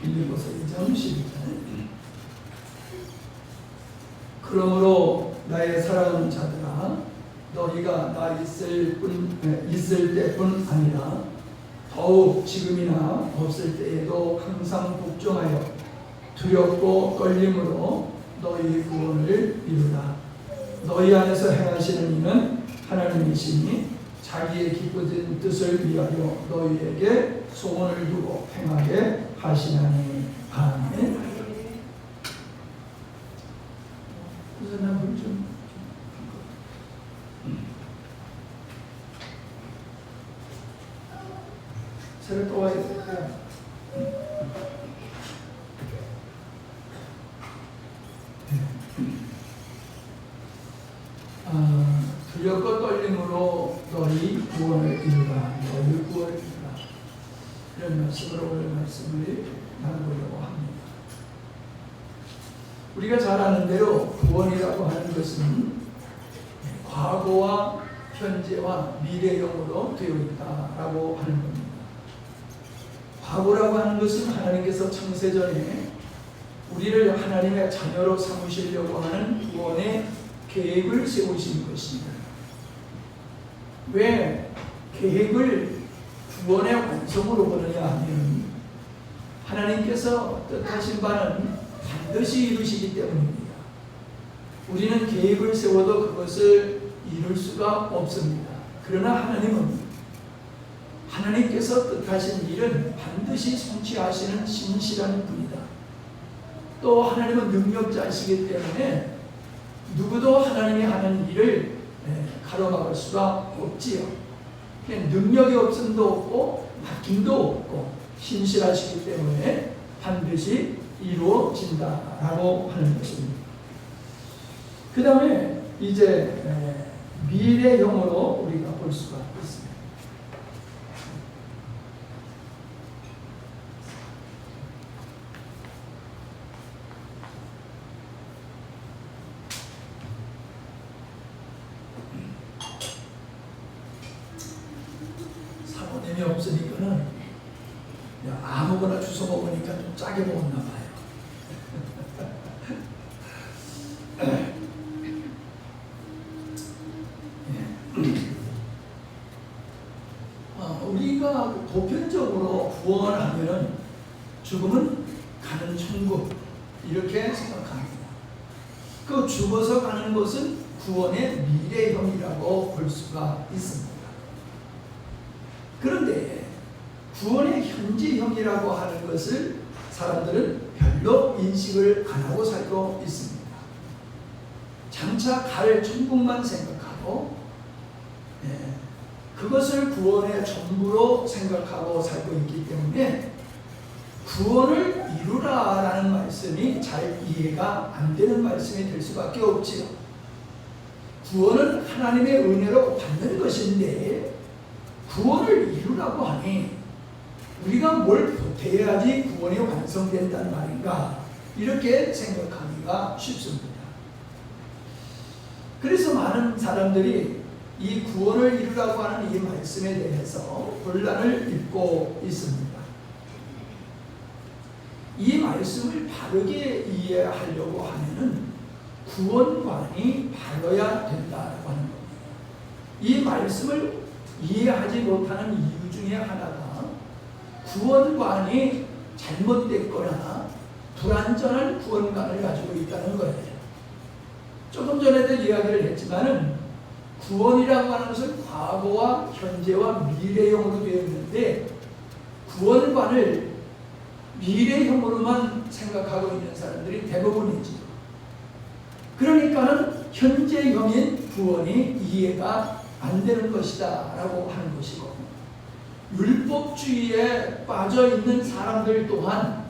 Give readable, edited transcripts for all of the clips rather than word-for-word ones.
빌립보서 2장 12절. 그러므로 나의 사랑하는 자들아, 너희가 나 있을 때뿐 아니라 더욱 지금이나 없을 때에도 항상 복종하여 두렵고 떨림으로 너희 구원을 이루라. 너희 안에서 행하시는 이는 하나님이시니 자기의 기쁘신 뜻을 위하여 너희에게 소원을 두고 행하게 하시나니. 아멘. 그래서 난 물 좀 새로 또 와야 될 거야. 두렵고 떨림으로 너희 구원을 이루라. 너희 구원을 이루라. 이런 말씀으로 오늘 말씀을 나누려고 합니다. 우리가 잘 아는 대로 구원이라고 하는 것은 과거와 현재와 미래형으로 되어 있다라고 하는 겁니다. 과거라고 하는 것은 하나님께서 창세전에 우리를 하나님의 자녀로 삼으시려고 하는 구원의 계획을 세우신 것입니다. 왜 계획을 구원의 완성으로 보느냐 하면 하나님께서 뜻하신 바는 반드시 이루시기 때문입니다. 우리는 계획을 세워도 그것을 이룰 수가 없습니다. 그러나 하나님께서 뜻하신 일은 반드시 성취하시는 신실한 분이다. 또 하나님은 능력자이시기 때문에 누구도 하나님이 하는 일을 가로막을 수가 없지요. 능력이 없음도 없고 맡김도 없고 신실하시기 때문에 반드시 이루어진다라고 하는 것입니다. 그 다음에 이제 미래형으로 우리가 볼 수가 있습니다. 사모님이 없으니까는 아무거나 주워 먹으니까 좀 짜게 먹었나 봐요. 우리가 보편적으로 구원하면은 죽으면 가는 천국 이렇게 생각합니다. 그 죽어서 가는 것은 구원의 미래형이라고 볼 수가 있습니다. 그런데 구원의 현재형이라고 하는 것을 사람들은 별로 인식을 안 하고 살고 있습니다. 장차 갈 천국만 생각하고 그것을 구원의 전부로 생각하고 살고 있기 때문에 구원을 이루라라는 말씀이 잘 이해가 안 되는 말씀이 될 수밖에 없지요. 구원은 하나님의 은혜로 받는 것인데 구원을 이루라고 하니 우리가 뭘 보태야지 구원이 완성된다는 말인가, 이렇게 생각하기가 쉽습니다. 그래서 많은 사람들이 이 구원을 이루라고 하는 이 말씀에 대해서 혼란을 입고 있습니다. 이 말씀을 바르게 이해하려고 하면은 구원관이 바르야 된다고 하는 겁니다. 이 말씀을 이해하지 못하는 이유 중에 하나가 구원관이 잘못됐거나 불완전한 구원관을 가지고 있다는 거예요. 조금 전에도 이야기를 했지만은 구원이라고 하는 것은 과거와 현재와 미래형으로 되어 있는데 구원관을 미래형으로만 생각하고 있는 사람들이 대부분이지. 그러니까는 현재형인 구원이 이해가 안 되는 것이다 라고 하는 것이고, 율법주의에 빠져 있는 사람들 또한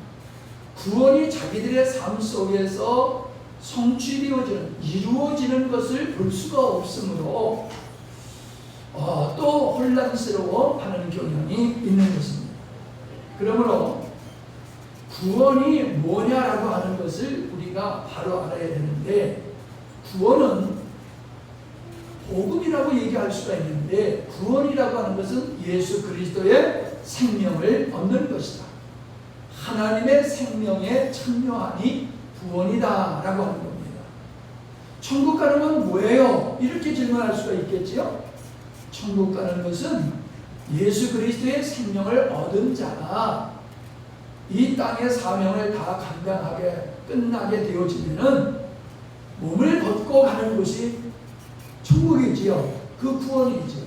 구원이 자기들의 삶 속에서 성취되어지는, 이루어지는 것을 볼 수가 없으므로 또 혼란스러워하는 경향이 있는 것입니다. 그러므로 구원이 뭐냐라고 하는 것을 우리가 바로 알아야 되는데, 구원은 복음이라고 얘기할 수가 있는데 구원이라고 하는 것은 예수 그리스도의 생명을 얻는 것이다. 하나님의 생명에 참여하니 구원이다 라고 하는 겁니다. 천국 가는 건 뭐예요? 이렇게 질문할 수가 있겠지요. 천국 가는 것은 예수 그리스도의 생명을 얻은 자가 이 땅의 사명을 다 감당하게 끝나게 되어지면은 몸을 걷고 가는 곳이 천국이지요. 그 구원이죠.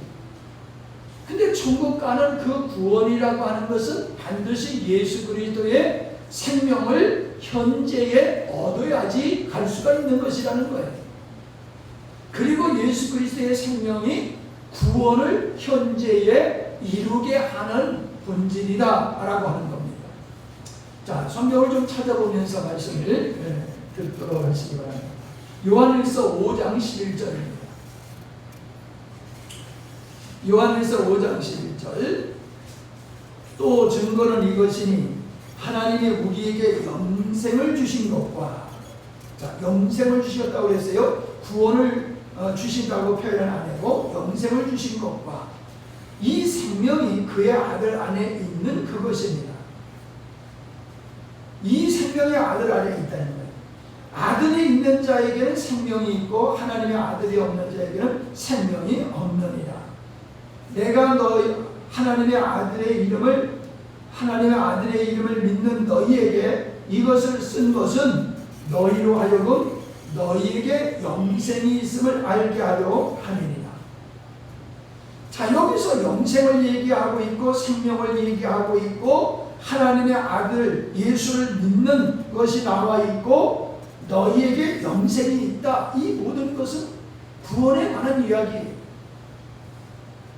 근데 천국 가는 그 구원이라고 하는 것은 반드시 예수 그리스도의 생명을 현재에 얻어야지 갈 수가 있는 것이라는 거예요. 그리고 예수 그리스도의 생명이 구원을 현재에 이루게 하는 본질이다 라고 하는 겁니다. 자, 성경을 좀 찾아보면서 말씀을 듣도록 하시기 바랍니다. 요한일서 5장 11절입니다. 요한일서 5장 11절. 또 증거는 이것이니 하나님이 우리에게 영생을 주신 것과, 자, 영생을 주셨다고 그랬어요. 구원을 주신다고 표현은 안 하고 영생을 주신 것과 이 생명이 그의 아들 안에 있는 그것입니다. 이 생명이 아들 안에 있다는 거예요. 아들이 있는 자에게는 생명이 있고 하나님의 아들이 없는 자에게는 생명이 없느니라. 내가 하나님의 아들의 이름을 믿는 너희에게 이것을 쓴 것은 너희로 하여금 너희에게 영생이 있음을 알게 하려 함이니라. 자, 여기서 영생을 얘기하고 있고 생명을 얘기하고 있고 하나님의 아들 예수를 믿는 것이 나와 있고 너희에게 영생이 있다. 이 모든 것은 구원에 관한 이야기예요.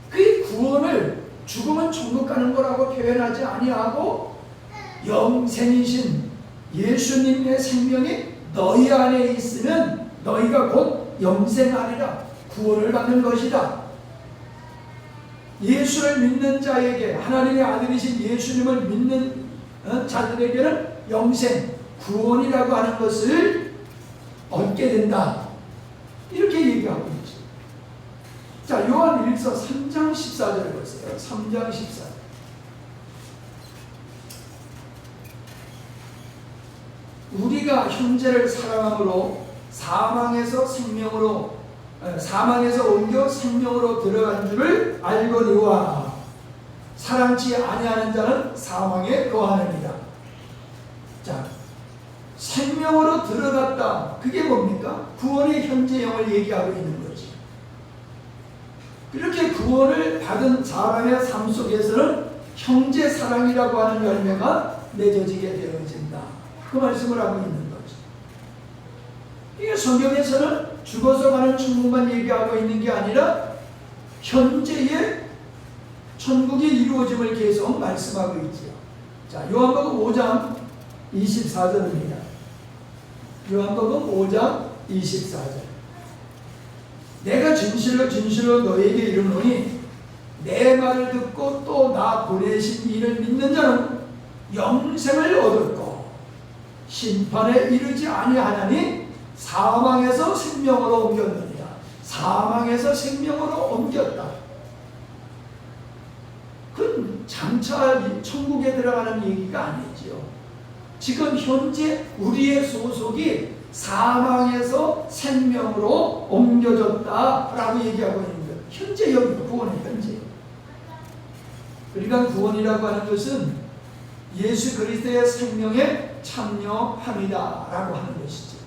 그 구원을 죽으면 천국 가는 거라고 표현하지 아니하고 영생이신 예수님의 생명이 너희 안에 있으면 너희가 곧 영생하리라. 구원을 받는 것이다. 예수를 믿는 자에게 하나님의 아들이신 예수님을 믿는 자들에게는 영생, 구원이라고 하는 것을 얻게 된다. 이렇게 얘기하고 있죠. 자, 요한일서 3장 14절을 보세요. 3장 14절. 우리가 형제를 사랑함으로 사망에서 옮겨 생명으로 들어간 줄을 알거니와 사랑치 아니하는 자는 사망에 거하느니라. 자, 생명으로 들어갔다. 그게 뭡니까? 구원의 현재형을 얘기하고 있는 거지. 이렇게 구원을 받은 사람의 삶 속에서는 형제 사랑이라고 하는 열매가 맺어지게 되어진다. 그 말씀을 하고 있는 거죠. 이게 성경에서는 죽어서 가는 천국만 얘기하고 있는 게 아니라 현재의 천국이 이루어짐을 계속 말씀하고 있지요. 자, 요한복음 5장 24절입니다. 요한복음 5장 24절. 내가 진실로 진실로 너에게 이르노니 내 말을 듣고 또 나 보내신 이를 믿는 자는 영생을 얻었고 심판에 이르지 아니하나니 사망에서 생명으로 옮겼느니라. 사망에서 생명으로 옮겼다. 그건 장차 천국에 들어가는 얘기가 아니지요. 지금 현재 우리의 소속이 사망에서 생명으로 옮겨졌다라고 얘기하고 있는 거예요. 현재 여기 구원의 현재. 그러니까 구원이라고 하는 것은 예수 그리스도의 생명에 참여함이다라고 하는 것이죠.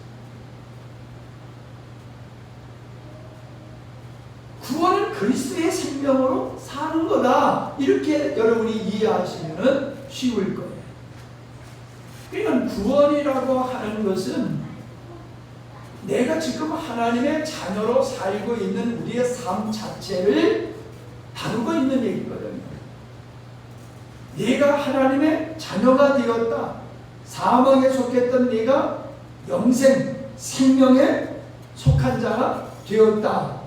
구원은 그리스도의 생명으로 사는 거다. 이렇게 여러분이 이해하시면 쉬울 거예요. 그러니까 구원이라고 하는 것은 내가 지금 하나님의 자녀로 살고 있는 우리의 삶 자체를 다루고 있는 얘기거든요. 네가 하나님의 자녀가 되었다. 사망에 속했던 네가 영생, 생명에 속한 자가 되었다.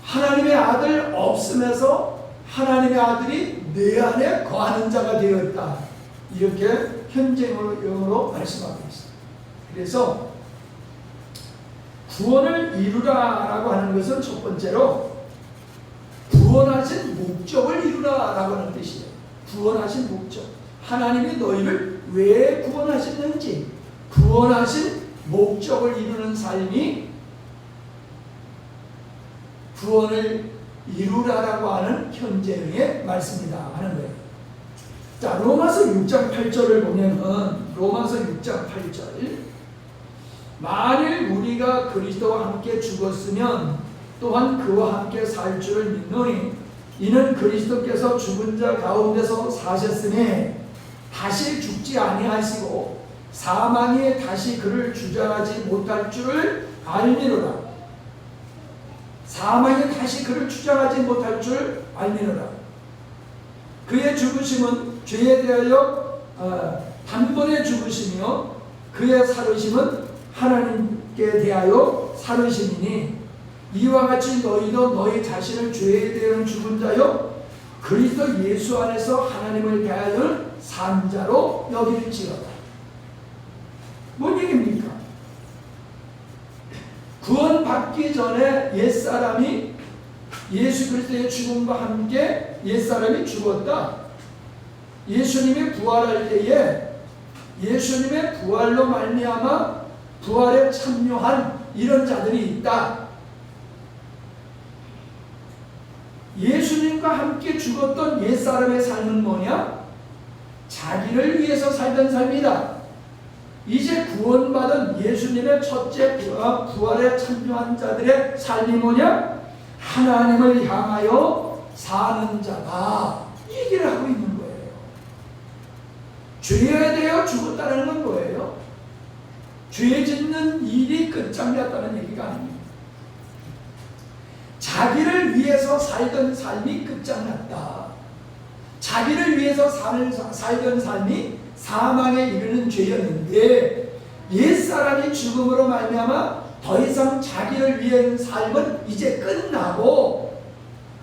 하나님의 아들 없음에서 하나님의 아들이 내 안에 거하는 자가 되었다. 이렇게 현재형으로 말씀하고 있습니다. 그래서 구원을 이루라라고 하는 것은 첫 번째로 구원하신 목적을 이루라라고 하는 뜻이에요. 구원하신 목적. 하나님이 너희를 왜 구원하셨는지, 구원하신 목적을 이루는 삶이 구원을 이루라라고 하는 현재의 말씀이다 하는 거예요. 자, 로마서 6장 8절을 보면은, 로마서 6장 8절, 만일 우리가 그리스도와 함께 죽었으면 또한 그와 함께 살 줄을 믿노니 이는 그리스도께서 죽은 자 가운데서 사셨으니 다시 죽지 아니하시고 사망이 다시 그를 주장하지 못할 줄을 알미노라. 사망이 다시 그를 주장하지 못할 줄 알미노라. 그의 죽으심은 죄에 대하여 단번에 죽으시며 그의 살으심은 하나님께 대하여 살으심이니 이와 같이 너희도 너희 자신을 죄에 대한 죽은 자요 그리스도 예수 안에서 하나님을 대하여 산 자로 여길지어다. 뭔 얘기입니까? 구원받기 전에 옛사람이 예수 그리스도의 죽음과 함께 옛사람이 죽었다. 예수님이 부활할 때에 예수님의 부활로 말미암아 부활에 참여한 이런 자들이 있다. 예수님과 함께 죽었던 옛사람의 삶은 뭐냐? 자기를 위해서 살던 삶이다. 이제 구원받은 예수님의 첫째 부활에 참여한 자들의 삶이 뭐냐? 하나님을 향하여 사는 자다. 이 얘기를 하고 있는 거예요. 죄에 대하여 죽었다는 건 뭐예요? 죄 짓는 일이 끝장났다는 얘기가 아닙니다. 자기를 위해서 살던 삶이 끝장났다. 자기를 위해서 살던 삶이 사망에 이르는 죄였는데 옛사람이 죽음으로 말미암아 더 이상 자기를 위한 삶은 이제 끝나고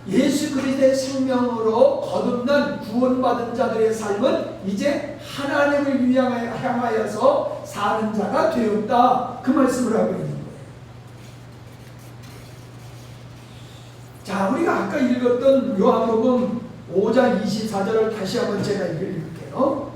예수 그리스도의 생명으로 거듭난 구원받은 자들의 삶은 이제 하나님을 향하여서 사는 자가 되었다. 그 말씀을 하고 있는 거예요. 자, 우리가 아까 읽었던 요한복음 5장 24절을 다시 한번 제가 읽을게요.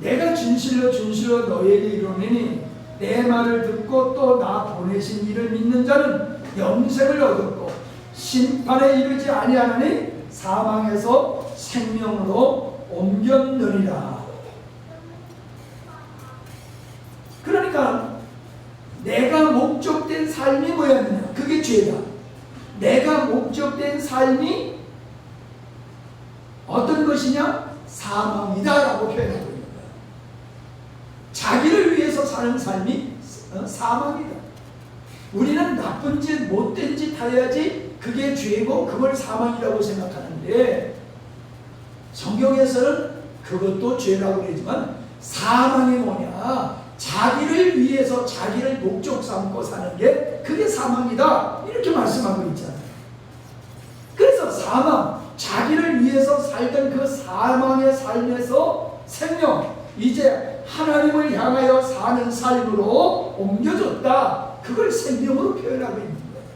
내가 진실로 진실로 너희에게 이르노니 내 말을 듣고 또 나 보내신 이를 믿는 자는 영생을 얻었고 심판에 이르지 아니하느니 사망에서 생명으로 옮겼느니라. 그러니까 내가 목적된 삶이 뭐였느냐? 그게 죄다. 내가 목적된 삶이 어떤 것이냐? 사망이다라고 표현하고 있는 거야. 자기를 위해서 사는 삶이 사망이다. 우리는 나쁜 짓, 못된 짓 해야지 그게 죄고 그걸 사망이라고 생각하는데 성경에서는 그것도 죄라고 그러지만 사망이 뭐냐? 자기를 위해서 자기를 목적 삼고 사는 게 그게 사망이다. 이렇게 말씀하고 있잖아요. 그래서 사망, 자기를 위해서 살던 그 사망의 삶에서 생명, 이제 하나님을 향하여 사는 삶으로 옮겨졌다. 그걸 생명으로 표현하고 있는 거예요.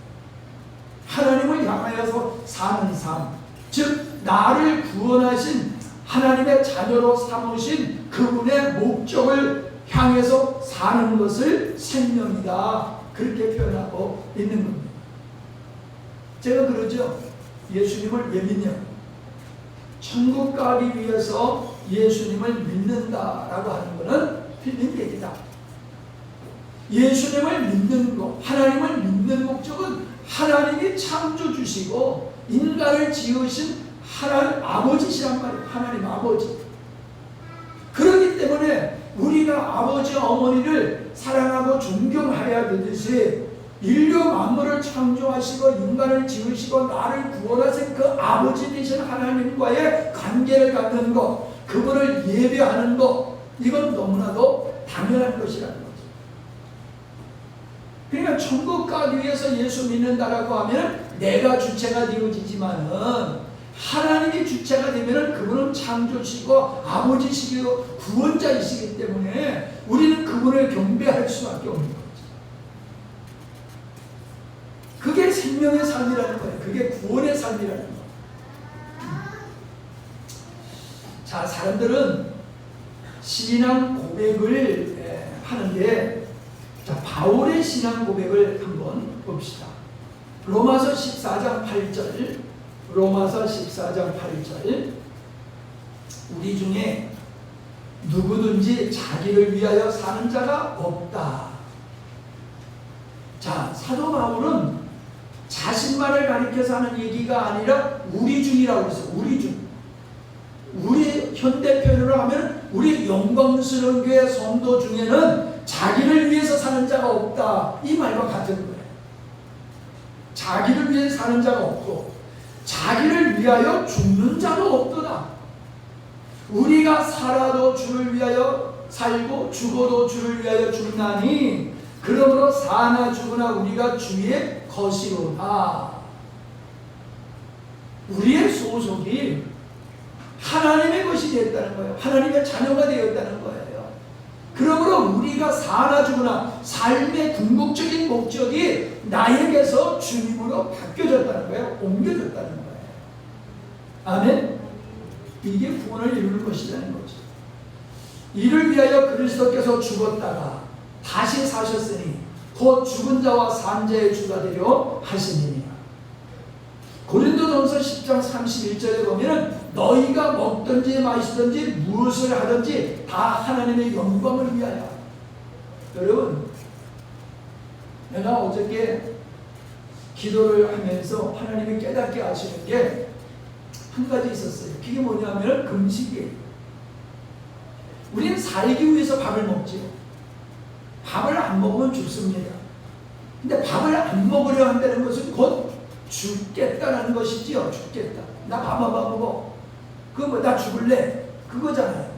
하나님을 향하여서 사는 삶, 즉 나를 구원하신 하나님의 자녀로 삼으신 그분의 목적을 향해서 사는 것을 생명이다. 그렇게 표현하고 있는 겁니다. 제가 그러죠. 예수님을 왜 믿냐? 천국 가기 위해서 예수님을 믿는다라고 하는 것은 틀린 얘기다. 예수님을 믿는 것, 하나님을 믿는 목적은 하나님이 창조주시고 인간을 지으신 하나님 아버지시란 말이에요. 하나님 아버지. 그렇기 때문에 우리가 아버지 어머니를 사랑하고 존경해야 되듯이 인류 만물을 창조하시고 인간을 지으시고 나를 구원하신 그 아버지 되신 하나님과의 관계를 갖는 것, 그분을 예배하는 것, 이건 너무나도 당연한 것이라는 거죠. 그러니까 천국 가기 위해서 예수 믿는다라고 하면 내가 주체가 되어지지만은 하나님이 주체가 되면은 그분은 창조시고 아버지시고 구원자이시기 때문에 우리는 그분을 경배할 수밖에 없는 거죠. 그게 생명의 삶이라는 거예요. 그게 구원의 삶이라는 거예요. 자, 자, 사람들은 신앙 고백을 하는데, 자, 바울의 신앙 고백을 한번 봅시다. 로마서 14장 8절, 로마서 14장 8절, 우리 중에 누구든지 자기를 위하여 사는 자가 없다. 자, 사도 바울은 자신만을 가리켜서 하는 얘기가 아니라 우리 중이라고 했어요. 우리 중. 우리 현대 표현으로 하면 우리 영광스러운 교회 성도 중에는 자기를 위해서 사는 자가 없다. 이 말과 같은 거예요. 자기를 위해 사는 자가 없고 자기를 위하여 죽는 자도 없도다. 우리가 살아도 주를 위하여 살고 죽어도 주를 위하여 죽나니 그러므로 사나 죽으나 우리가 주의 것이로다. 우리의 소속이 하나님의 것이 되었다는 거예요. 하나님의 자녀가 되었다는 거예요. 그러므로 우리가 사나 죽으나 삶의 궁극적인 목적이 나에게서 주님으로 바뀌어졌다는 거예요. 옮겨졌다는 거예요. 아멘? 이게 구원을 이루는 것이라는 거죠. 이를 위하여 그리스도께서 죽었다가 다시 사셨으니 곧 죽은 자와 산 자의 주가 되려 하시니라. 고린도전서 10장 31절에 보면은 너희가 먹든지 마시든지 무엇을 하든지 다 하나님의 영광을 위하여. 여러분, 내가 어저께 기도를 하면서 하나님이 깨닫게 하시는 게 한 가지 있었어요. 그게 뭐냐면 금식이에요. 우리는 살기 위해서 밥을 먹지요. 밥을 안 먹으면 죽습니다. 근데 밥을 안 먹으려 한다는 것은 곧 죽겠다는 것이지요. 죽겠다. 나 밥 안 먹어. 그거 뭐 나 죽을래. 그거잖아요.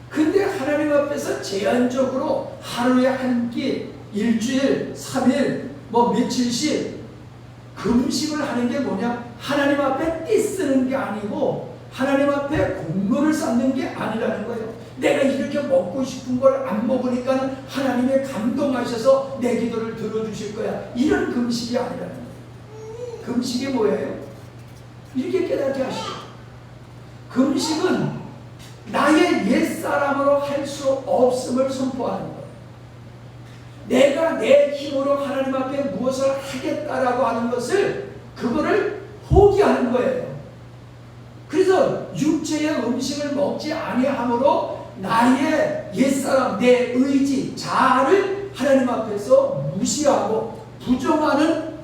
근데 하나님 앞에서 제한적으로 하루에 한 끼, 일주일, 3일, 뭐 며칠씩 금식을 하는 게 뭐냐? 하나님 앞에 떼쓰는 게 아니고 하나님 앞에 공로를 쌓는 게 아니라는 거예요. 내가 이렇게 먹고 싶은 걸 안 먹으니까 하나님이 감동하셔서 내 기도를 들어주실 거야. 이런 금식이 아니라는 거예요. 금식이 뭐예요? 이렇게 깨닫게 하시죠. 금식은 나의 옛사람으로 할 수 없음을 선포하는 거예요. 내가 내 힘으로 하나님 앞에 무엇을 하겠다라고 하는 것을 그거를 포기하는 거예요. 그래서 육체의 음식을 먹지 아니함으로 나의 옛사람, 내 의지, 자아를 하나님 앞에서 무시하고 부정하는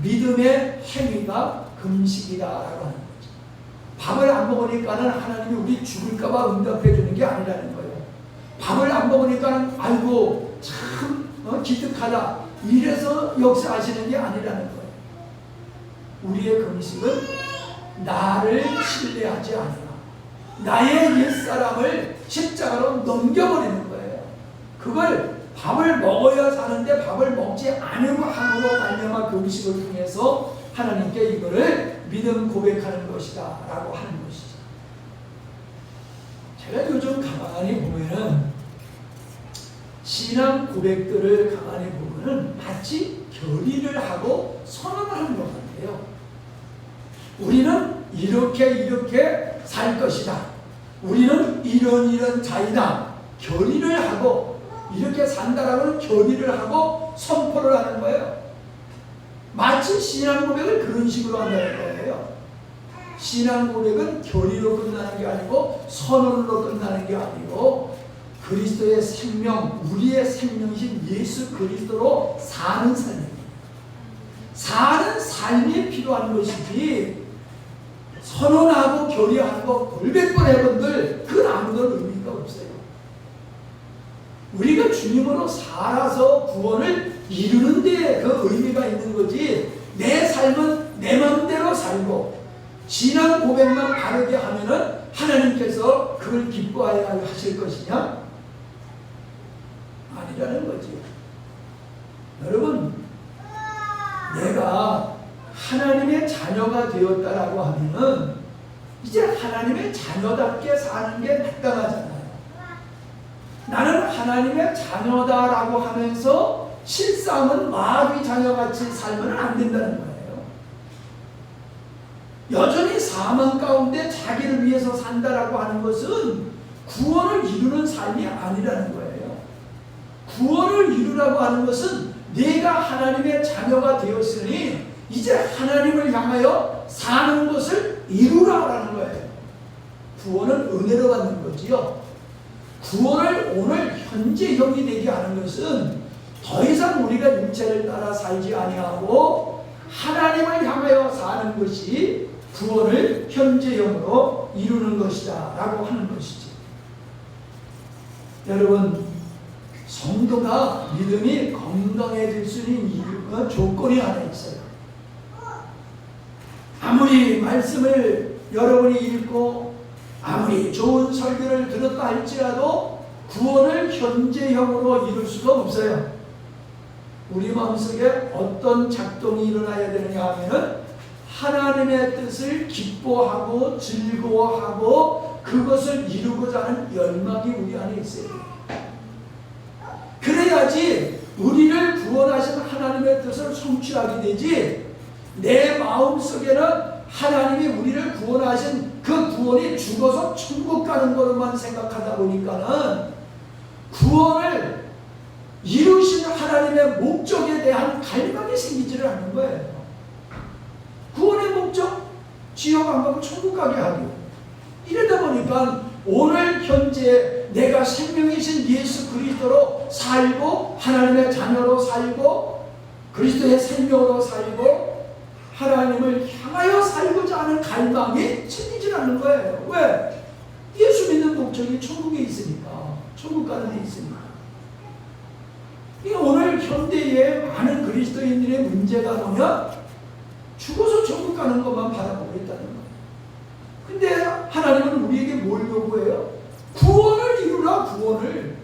믿음의 행위가 금식이다라고 하는 거죠. 밥을 안 먹으니까는 하나님이 우리 죽을까봐 응답해 주는 게 아니라는 거예요. 밥을 안 먹으니까는 아이고 참 기특하다 이래서 역사하시는 게 아니라는 거예요. 우리의 금식은 나를 신뢰하지 않으라. 나의 옛사람을 십자가로 넘겨버리는 거예요. 그걸 밥을 먹어야 사는데 밥을 먹지 않음으로 말미암아 금식을 통해서 하나님께 이거를 믿음 고백하는 것이다 라고 하는 것이죠. 제가 요즘 가만히 보면은 신앙 고백들을 가만히 보면은 마치 결의를 하고 선언을 하는 것 같아요. 우리는 이렇게 살 것이다. 우리는 이런 자이다. 결의를 하고 이렇게 산다라고는 결의를 하고 선포를 하는 거예요. 마치 신앙 고백을 그런 식으로 한다는 거예요. 신앙 고백은 결의로 끝나는 게 아니고 선언으로 끝나는 게 아니고 그리스도의 생명, 우리의 생명이신 예수 그리스도로 사는 삶입니다. 사는 삶이 필요한 것이지 선언하고 결의하는 거 골백번 해본들 그건 아무런 의미가 없어요. 우리가 주님으로 살아서 구원을 이루는 데 그 의미가 있는 거지 내 삶은 내 마음대로 살고 신앙 고백만 바르게 하면은 하나님께서 그걸 기뻐하여 하실 것이냐? 아니라는 거지. 여러분, 내가 하나님의 자녀가 되었다라고 하면은 이제 하나님의 자녀답게 사는 게 마땅하잖아요. 나는 하나님의 자녀다라고 하면서 실상은 마귀 자녀같이 살면 안 된다는 거예요. 여전히 사망 가운데 자기를 위해서 산다라고 하는 것은 구원을 이루는 삶이 아니라는 거예요. 구원을 이루라고 하는 것은 내가 하나님의 자녀가 되었으니 이제 하나님을 향하여 사는 것을 이루라라는 거예요. 구원은 은혜로 받는 거지요. 구원을 오늘 현재형이 되게 하는 것은 더 이상 우리가 육체를 따라 살지 아니하고 하나님을 향하여 사는 것이 구원을 현재형으로 이루는 것이다 라고 하는 것이지. 여러분, 성도가 믿음이 건강해질 수 있는 이유가 조건이 하나 있어요. 아무리 말씀을 여러분이 읽고 아무리 좋은 설교를 들었다 할지라도 구원을 현재형으로 이룰 수가 없어요. 우리 마음속에 어떤 작동이 일어나야 되느냐 하면은 하나님의 뜻을 기뻐하고 즐거워하고 그것을 이루고자 하는 열망이 우리 안에 있어요. 그래야지 우리를 구원하신 하나님의 뜻을 성취하게 되지, 내 마음속에는 하나님이 우리를 구원하신 그 구원이 죽어서 천국 가는 것만 생각하다 보니까는 구원을 이루신 하나님의 목적에 대한 갈망이 생기지를 않는 거예요. 구원의 목적? 지옥 안 가고 천국 가게 하기. 이러다 보니까 오늘 현재 내가 생명이신 예수 그리스도로 살고 하나님의 자녀로 살고 그리스도의 생명으로 살고 하나님을 향하여 살고자 하는 갈망이 생기지 않는 거예요. 왜? 예수 믿는 목적이 천국에 있으니까. 천국 가는 데 있으니까. 오늘 현대의 많은 그리스도인들의 문제가 뭐냐? 죽어서 천국 가는 것만 바라보고 있다는 거예요. 근데 하나님은 우리에게 뭘 요구해요? 구원을 이루라. 구원을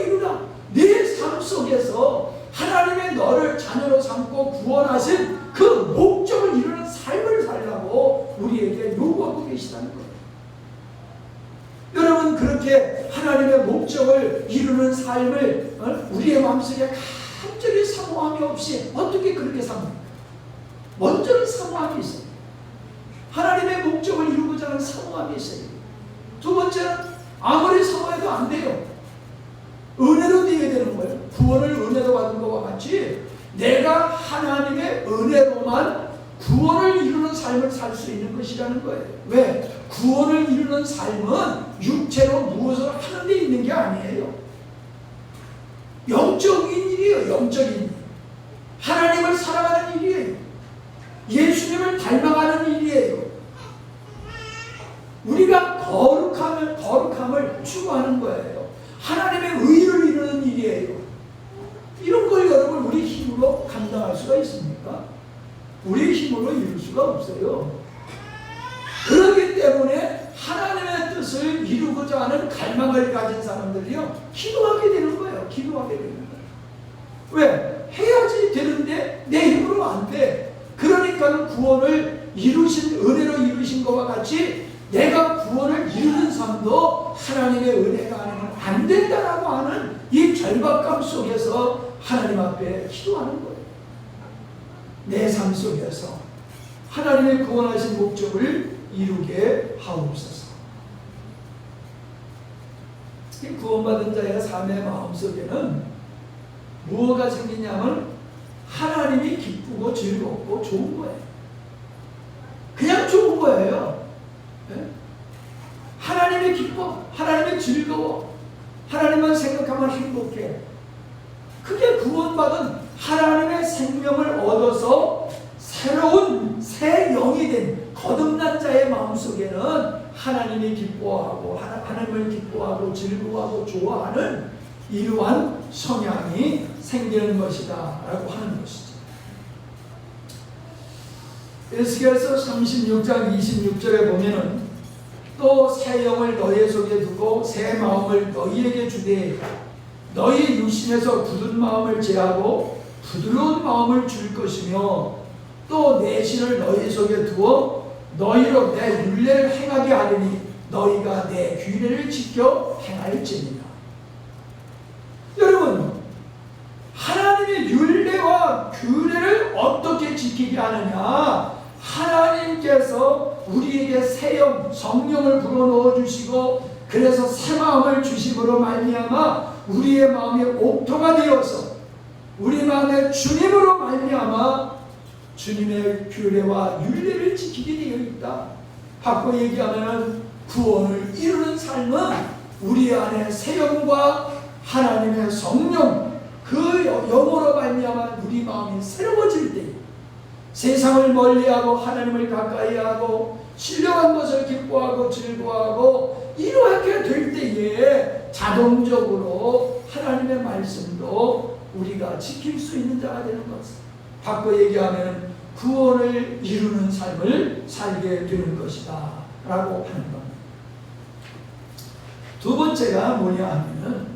이루라. 내 삶 속에서 하나님의 너를 자녀로 삼고 구원하신 그 목적을 이루는 삶을 살라고 우리에게 요구하고 계시다는 거예요. 여러분, 그렇게 하나님의 목적을 이루는 삶을 우리의 마음속에 간절히 사모함이 없이 어떻게 그렇게 삽니까? 먼저는 사모함이 있어요. 하나님의 목적을 이루고자 하는 사모함이 있어요. 두 번째는 아무리 사모해도 안 돼요. 은혜로 되어야 되는 거예요. 구원을 은혜로 받은 것과 같이 내가 하나님의 은혜로만 구원을 이루는 삶을 살 수 있는 것이라는 거예요. 왜? 구원을 이루는 삶은 육체로 무엇을 하는 데 있는 게 아니에요. 영적인 일이에요. 영적인 일. 하나님을 사랑하는 일이에요. 예수님을 닮아가는 일이에요. 우리가 거룩함을 추구하는 거예요. 하나님의 의를 이루는 일이에요. 이런 걸 여러분 우리 힘으로 감당할 수가 있습니까? 우리의 힘으로 이룰 수가 없어요. 그렇기 때문에 하나님의 뜻을 이루고자 하는 갈망을 가진 사람들이요, 기도하게 되는 거예요. 기도하게 되는 거예요. 왜? 해야지 되는데 내 힘으로 안 돼. 그러니까 구원을 이루신, 은혜로 이루신 것과 같이 내가 구원을 이루는 삶도 하나님의 은혜가 아니면 안 된다라고 하는 이 절박감 속에서 하나님 앞에 기도하는 거예요. 내 삶 속에서 하나님의 구원하신 목적을 이루게 하옵소서. 이 구원받은 자의 삶의 마음속에는 무엇가 생기냐면 하나님이 기쁘고 즐겁고 좋은 거예요. 그냥 좋은 거예요. 네? 하나님이 기뻐, 하나님이 즐거워, 하나님만 생각하면 행복해. 그게 구원받은 하나님의 생명을 얻어서 새로운 새 영이 된 거듭난 자의 마음속에는 하나님이 기뻐하고 하나님을 기뻐하고 즐거워하고 좋아하는 이러한 성향이 생기는 것이다 라고 하는 것이죠. 에스겔서 36장 26절에 보면은 또 새 영을 너희 속에 두고 새 마음을 너희에게 주되 너희 육신에서 굳은 마음을 제하고 부드러운 마음을 줄 것이며 또 내 신을 너희 속에 두어 너희로 내 율례를 행하게 하리니 너희가 내 규례를 지켜 행할지니라. 여러분, 하나님의 율례와 규례를 어떻게 지키게 하느냐? 하나님께서 우리에게 새 영, 성령을 불어넣어 주시고 그래서 새 마음을 주심으로 말미암아 우리의 마음이 옥토가 되어서 우리 마음에 주님으로 말미암아 주님의 규례와 율례를 지키게 되어 있다. 바꿔 얘기하면 구원을 이루는 삶은 우리 안에 새 영과 하나님의 성령 그 영으로 말미암아 우리 마음이 새로워질 때 세상을 멀리하고 하나님을 가까이하고 신령한 것을 기뻐하고 즐거워하고 이렇게 될 때에 자동적으로 하나님의 말씀도 우리가 지킬 수 있는 자가 되는 것을 바꿔 얘기하면 구원을 이루는 삶을 살게 되는 것이다 라고 하는 겁니다. 두 번째가 뭐냐 하면은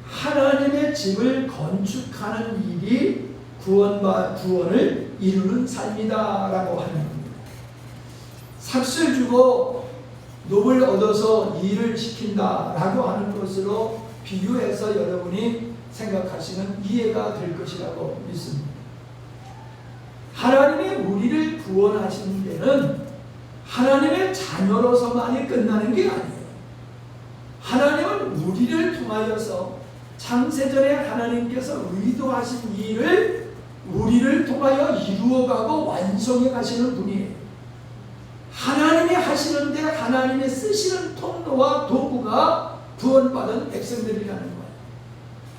하나님의 집을 건축하는 일이 구원을 이루는 삶이다 라고 하는 겁니다. 삭슬 주고 놋을 얻어서 일을 시킨다 라고 하는 것으로 비유해서 여러분이 생각하시면 이해가 될 것이라고 믿습니다. 하나님이 우리를 구원하시는 데는 하나님의 자녀로서만이 끝나는 게 아니에요. 하나님은 우리를 통하여서 창세전에 하나님께서 의도하신 일을 우리를 통하여 이루어가고 완성해 가시는 분이에요. 하나님이 하시는데 하나님이 쓰시는 통로와 도구가 구원받은 백성들이라는 거예요.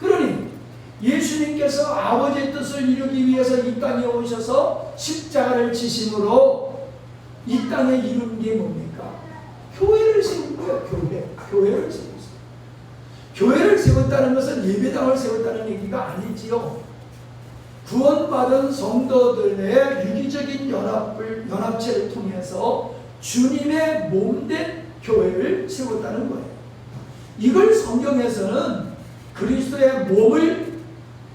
그러니 예수님께서 아버지의 뜻을 이루기 위해서 이 땅에 오셔서 십자가를 지심으로 이 땅에 이룬 게 뭡니까? 교회를 세운 거예요. 교회를 세웠어요. 교회를 세웠다는 것은 예배당을 세웠다는 얘기가 아니지요. 구원받은 성도들의 유기적인 연합체를 통해서 주님의 몸된 교회를 세웠다는 거예요. 이걸 성경에서는 그리스도의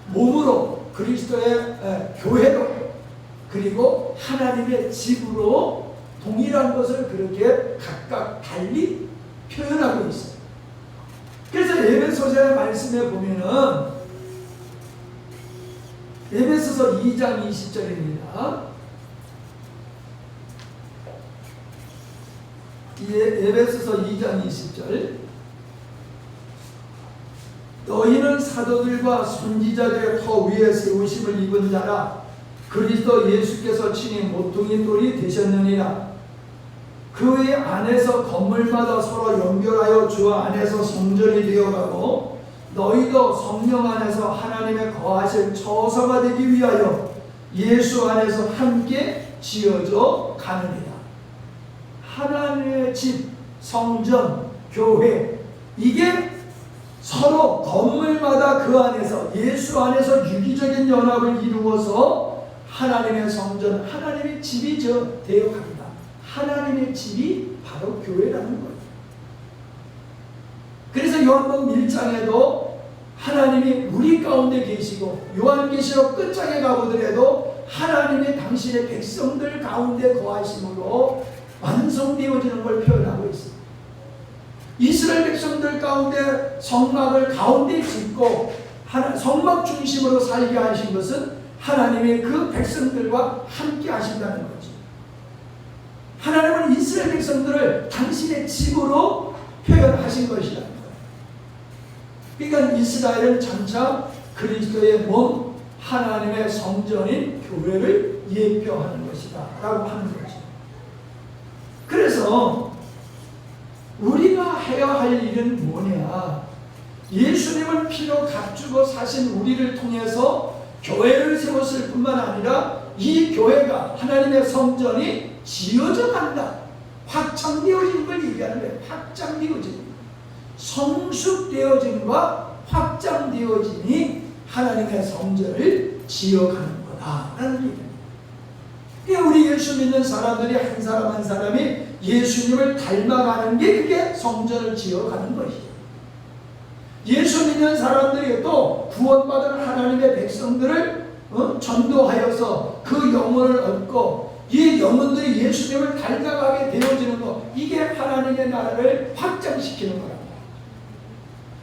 몸으로 그리스도의 교회로 그리고 하나님의 집으로 동일한 것을 그렇게 각각 달리 표현하고 있어요. 그래서 에베소서의 말씀에 보면은 에베소서 2장 20절입니다. 에베소서 2장 20절 너희는 사도들과 선지자들의 터 위에 세우심을 입은 자라 그리스도 예수께서 친히 모퉁이 돌이 되셨느니라. 그 안에서 건물마다 서로 연결하여 주 안에서 성전이 되어가고 너희도 성령 안에서 하나님의 거하실 처소가 되기 위하여 예수 안에서 함께 지어져 가느니라. 하나님의 집, 성전, 교회 이게 서로 건물마다 그 안에서 예수 안에서 유기적인 연합을 이루어서 하나님의 성전, 하나님의 집이 되어갑니다. 하나님의 집이 바로 교회라는 거예요. 그래서 요한복음 1장에도 하나님이 우리 가운데 계시고 요한계시록 끝장에 가보더라도 하나님이 당신의 백성들 가운데 거하심으로 완성되어지는 걸 표현하고 있습니다. 이스라엘 백성들 가운데 성막을 가운데 짓고 성막 중심으로 살게 하신 것은 하나님이 그 백성들과 함께 하신다는 거죠. 하나님은 이스라엘 백성들을 당신의 집으로 표현하신 것이라는 거예요. 그러니까 이스라엘은 장차 그리스도의 몸 하나님의 성전인 교회를 예표하는 것이다 라고 하는 거죠. 그래서 우리가 해야 할 일은 뭐냐? 예수님을 피로 값주고 사신 우리를 통해서 교회를 세웠을 뿐만 아니라 이 교회가 하나님의 성전이 지어져 간다. 확장되어지는 걸 얘기하는 거예요. 확장되어지는 성숙되어짐과 확장되어짐이 하나님의 성전을 지어가는 거다라는 얘기입니다. 그러니까 우리 예수 믿는 사람들이 한 사람 한 사람이 예수님을 닮아가는 게 그게 성전을 지어가는 것이에요. 예수 믿는 사람들이 또 구원받은 하나님의 백성들을 전도하여서 그 영혼을 얻고 이 영혼들이 예수님을 닮아가게 되어지는 것, 이게 하나님의 나라를 확장시키는 거랍니다.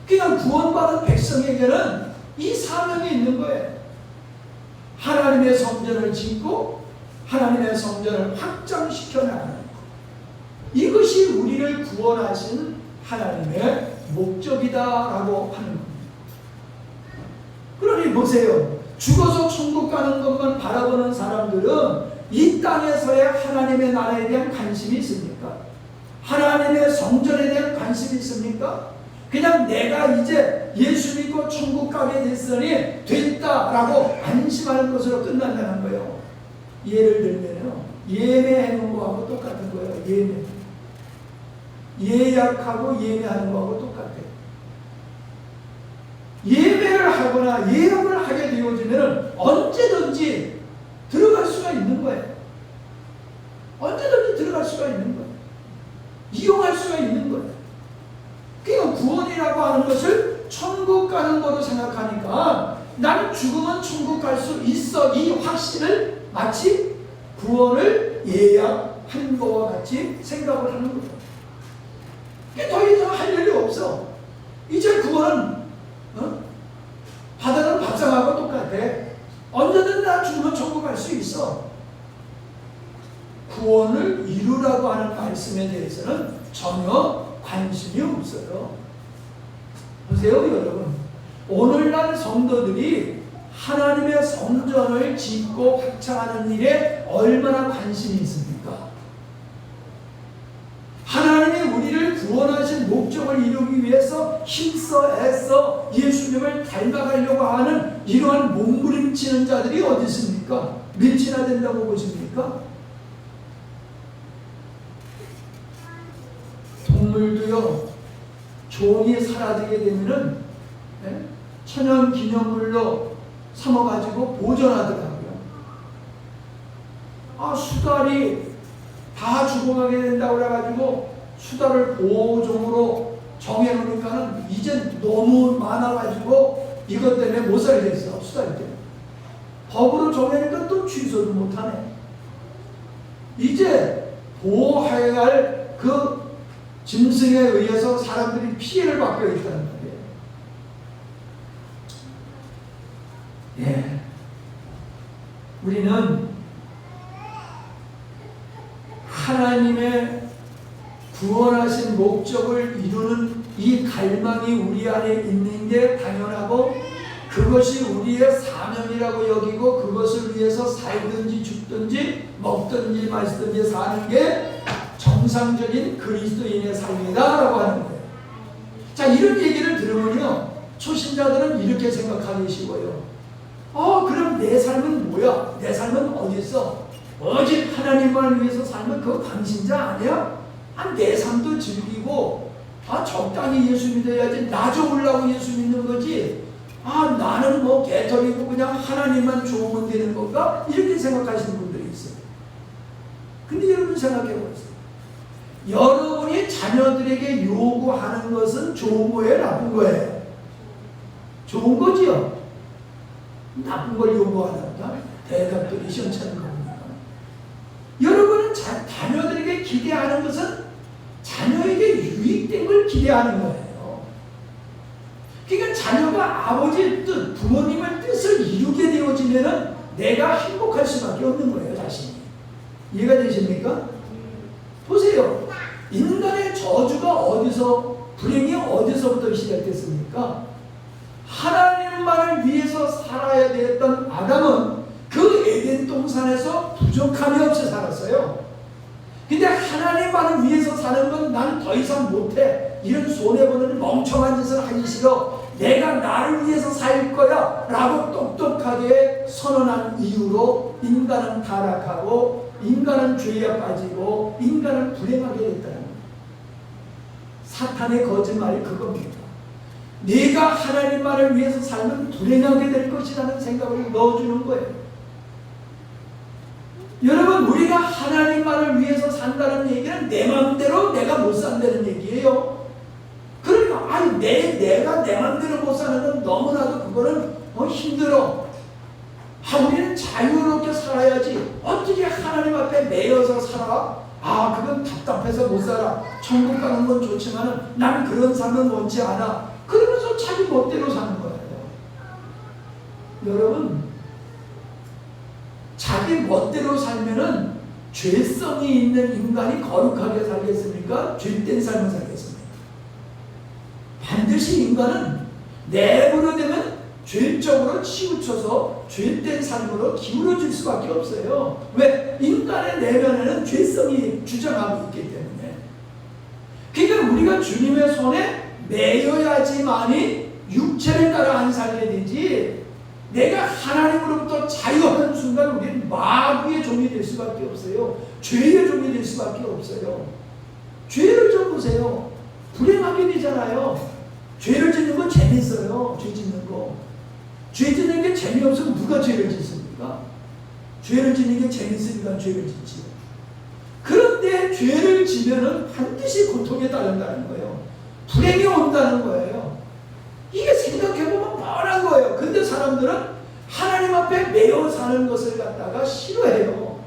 그냥 구원받은 백성에게는 이 사명이 있는 거예요. 하나님의 성전을 짓고 하나님의 성전을 확장시켜 나가는 것. 이것이 우리를 구원하신 하나님의 목적이다라고 하는 겁니다. 그러니 보세요. 죽어서 천국 가는 것만 바라보는 사람들은 이 땅에서의 하나님의 나라에 대한 관심이 있습니까? 하나님의 성전에 대한 관심이 있습니까? 그냥 내가 이제 예수 믿고 천국 가게 됐으니 됐다라고 안심하는 것으로 끝난다는 거예요. 예를 들면요, 예매하는 거하고 똑같은 거예요. 예약하고 예매하는 거하고 똑같아요. 예매를 하거나 예약을 하게 되어지면 언제든지 들어갈 수가 있는 거예요. 언제든지 들어갈 수가 있는 거예요. 이용할 수가 있는 거예요. 그러니까 구원이라고 하는 것을 천국 가는 거로 생각하니까 나는 죽으면 천국 갈 수 있어, 이 확신을 마치 구원을 예약한 거와 같이 생각을 하는 거예요. 더 이상 할 일이 없어. 이제 구원은 바다는 밥상하고 똑같아. 언제든 나 죽으면 천국 갈 수 있어. 구원을 이루라고 하는 말씀에 대해서는 전혀 관심이 없어요. 보세요, 여러분. 오늘날 성도들이 하나님의 성전을 짓고 확장하는 일에 얼마나 관심이 있습니까? 하나님이 우리를 구원하신 목적을 이루기 위해서 힘써 애써 예수님을 닮아가려고 하는 이러한 몸부림치는 자들이 어디 있습니까? 몇이나 된다고 보십니까? 동물도요, 종이 사라지게 되면은 천연 기념물로 삼아가지고 보존하더라고요. 수달이 다 죽어가게 된다고 그래가지고 수달을 보호종으로 정해놓으니까는 이제 너무 많아가지고 이것 때문에 못 살겠어. 수달 때문에. 법으로 정해니까 또 취소도 못하네. 이제 보호해야 할 그 짐승에 의해서 사람들이 피해를 받고 있다는 거예요. 예. 우리는 하나님의 구원하신 목적을 이루는 이 갈망이 우리 안에 있는 게 당연하고 그것이 우리의 사명이라고 여기고 그것을 위해서 살든지 죽든지 먹든지 마시든지 사는 게 정상적인 그리스도인의 삶이다라고 하는 거예요. 자, 이런 얘기를 들으면요, 초신자들은 이렇게 생각하기 쉬워요. 그럼 내 삶은 뭐야? 내 삶은 어디 있어? 오직 하나님만을 위해서 살면 그거 강신자 아니야? 내 삶도 즐기고 적당히 예수 믿어야지. 나 좋으려고 예수 믿는 거지. 나는 뭐 개털이고 그냥 하나님만 좋으면 되는 건가? 이렇게 생각하시는 분들이 있어요. 근데 여러분 생각해 보세요. 여러분이 자녀들에게 요구하는 것은 좋은 거예요? 나쁜 거예요? 좋은 거지요? 나쁜 걸 요구하는가? 대답들이 시원찮은 겁니다. 여러분은 자녀들에게 기대하는 것은 자녀에게 유익된 걸 기대하는 거예요. 그러니까 자녀가 아버지의 뜻, 부모님의 뜻을 이루게 되어지면 내가 행복할 수밖에 없는 거예요, 자신이. 이해가 되십니까? 보세요. 인간의 저주가 어디서, 불행이 어디서부터 시작됐습니까? 하나님만을 위해서 살아야 되었던 아담은 그 에덴 동산에서 부족함이 없이 살았어요. 근데 하나님만을 위해서 사는 건 나는 더 이상 못해. 이런 손해보는 멍청한 짓을 하기 싫어. 내가 나를 위해서 살 거야 라고 똑똑하게 선언한 이유로 인간은 타락하고 인간은 죄에 빠지고 인간은 불행하게 됐다는 거예요. 사탄의 거짓말이 그겁니다. 네가 하나님만을 위해서 살면 불행하게 될 것이라는 생각을 넣어주는 거예요. 여러분, 우리가 하나님만을 위해서 산다는 얘기는 내 마음대로 내가 못 산다는 얘기예요. 그러니까 내가 내 마음대로 못 사는 건 너무나도 그거는 힘들어. 우리는 자유롭게 살아야지. 어떻게 하나님 앞에 매여서 살아? 그건 답답해서 못 살아. 천국 가는 건 좋지만 나는 그런 삶은 원치 않아. 그러면서 자기 멋대로 사는 거예요. 여러분, 자기 자기 멋대로 살면은 죄성이 있는 인간이 거룩하게 살겠습니까? 죄된 삶을 살겠습니까? 반드시 인간은 내버려 되면 죄적으로 치우쳐서 죄된 삶으로 기울어질 수밖에 없어요. 왜? 인간의 내면에는 죄성이 주장하고 있기 때문에. 그러니까 우리가 주님의 손에 매여야지만이 육체를 따라 안 살게 되지, 내가 하나님으로부터 자유하는 순간 우리는 마귀의 종이 될 수밖에 없어요. 죄의 종이 될 수밖에 없어요. 죄를 좀 보세요. 불행하게 되잖아요. 죄를 짓는 건 재밌어요. 죄 짓는 거. 죄 짓는 게 재미없으면 누가 죄를 짓습니까? 죄를 짓는 게 재밌으니까 죄를 짓지. 그런데 죄를 지면은 반드시 고통에 따른다는 거예요. 불행이 온다는 거예요. 이게 생각해보면 뻔한 거예요. 근데 사람들은 하나님 앞에 매여 사는 것을 갖다가 싫어해요.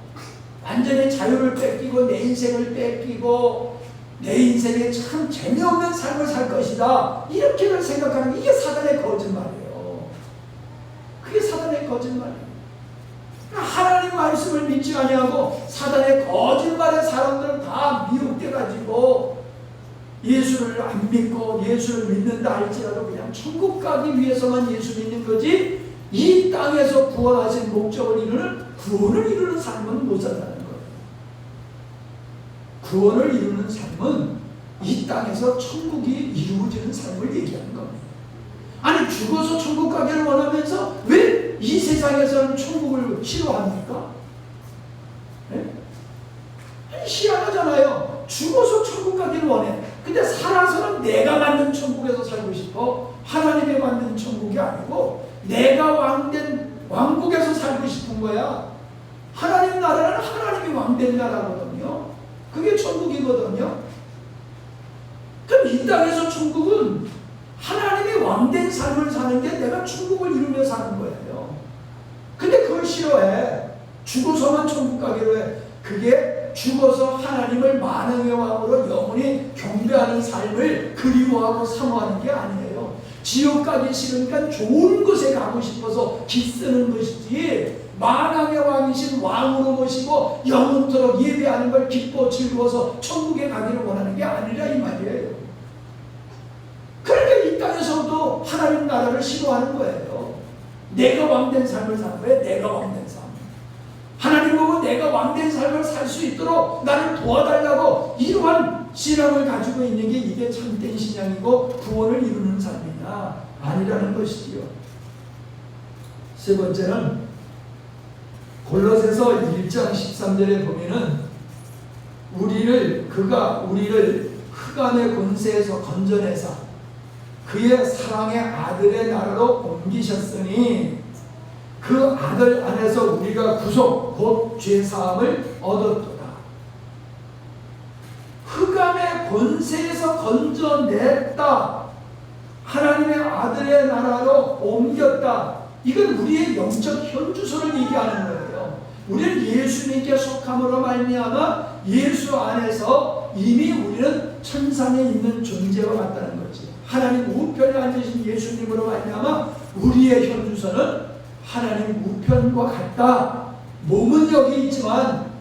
완전히 자유를 뺏기고 내 인생을 뺏기고 내 인생에 참 재미없는 삶을 살 것이다, 이렇게는 생각하는 게 이게 사단의 거짓말이에요. 그게 사단의 거짓말이에요. 하나님 말씀을 믿지 아니하고 사단의 거짓말에 사람들은 다 미혹돼 가지고 예수를 안 믿고, 예수를 믿는다 할지라도 그냥 천국 가기 위해서만 예수 믿는 거지, 이 땅에서 구원하신 목적을 이루는, 구원을 이루는 삶은 못 산다는 거예요. 구원을 이루는 삶은 이 땅에서 천국이 이루어지는 삶을 얘기하는 겁니다. 아니, 죽어서 천국 가기를 원하면서 왜 이 세상에서는 천국을 싫어합니까? 네? 희한하잖아요. 죽어서 천국 가기를 원해. 근데 살아서는 내가 만든 천국에서 살고 싶어. 하나님이 만든 천국이 아니고 내가 왕된 왕국에서 살고 싶은 거야. 하나님 나라는 하나님이 왕된 나라거든요. 그게 천국이거든요. 그럼 이 땅에서 천국은 하나님이 왕된 삶을 사는 게 내가 천국을 이루며 사는 거예요. 근데 그걸 싫어해. 죽어서만 천국 가기로 해. 그게 죽어서 하나님을 만왕의 왕으로 영원히 경배하는 삶을 그리워하고 사모하는 게 아니에요. 지옥 가기 싫으니까 좋은 곳에 가고 싶어서 기쓰는 것이지, 만왕의 왕이신 왕으로 모시고 영원토록 예배하는 걸 기뻐 즐거워서 천국에 가기를 원하는 게 아니라 이 말이에요. 그러니까 이 땅에서도 하나님 나라를 싫어하는 거예요. 내가 왕된 삶을 사는 거예요. 내가 왕된 삶. 하나님 보고 내가 왕된 삶을 살 수 있도록 나를 도와달라고 이러한 신앙을 가지고 있는 게 이게 참된 신앙이고 구원을 이루는 삶이냐 아니라는 것이지요. 세 번째는 골로새서 1장 13절에 보면은 그가 우리를 흑암의 권세에서 건져내사 그의 사랑의 아들의 나라로 옮기셨으니 그 아들 안에서 우리가 구속 곧 죄사함을 얻었도다. 흑암의 권세에서 건져냈다. 하나님의 아들의 나라로 옮겼다. 이건 우리의 영적 현주소를 얘기하는 거예요. 우리는 예수님께 속함으로 말미암아 예수 안에서 이미 우리는 천상에 있는 존재와 같다는 거지. 하나님 우편에 앉으신 예수님으로 말미암아 우리의 현주소는 하나님 우편과 같다. 몸은 여기 있지만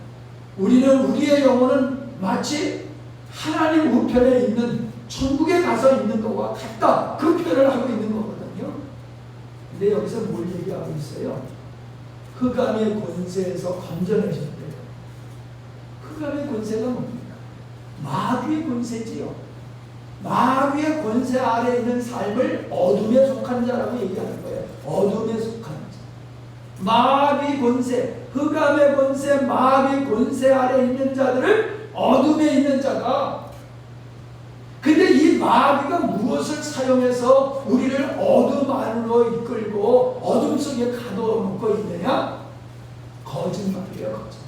우리의 영혼은 마치 하나님 우편에 있는 천국에 가서 있는 것과 같다. 그 표현을 하고 있는 거거든요. 근데 여기서 뭘 얘기하고 있어요? 흑암의 권세에서 건져내셨대요. 흑암의 권세가 뭡니까? 마귀의 권세지요. 마귀의 권세 아래에 있는 삶을 어둠에 속한 자라고 얘기하는 거예요. 어둠에 속한 자. 마귀 권세, 흑암의 권세, 마귀 권세 아래에 있는 자들을 어둠에 있는 자가. 근데 이 마귀가 무엇을 사용해서 우리를 어둠 안으로 이끌고 어둠 속에 가둬놓고 있느냐? 거짓말이에요. 거짓말.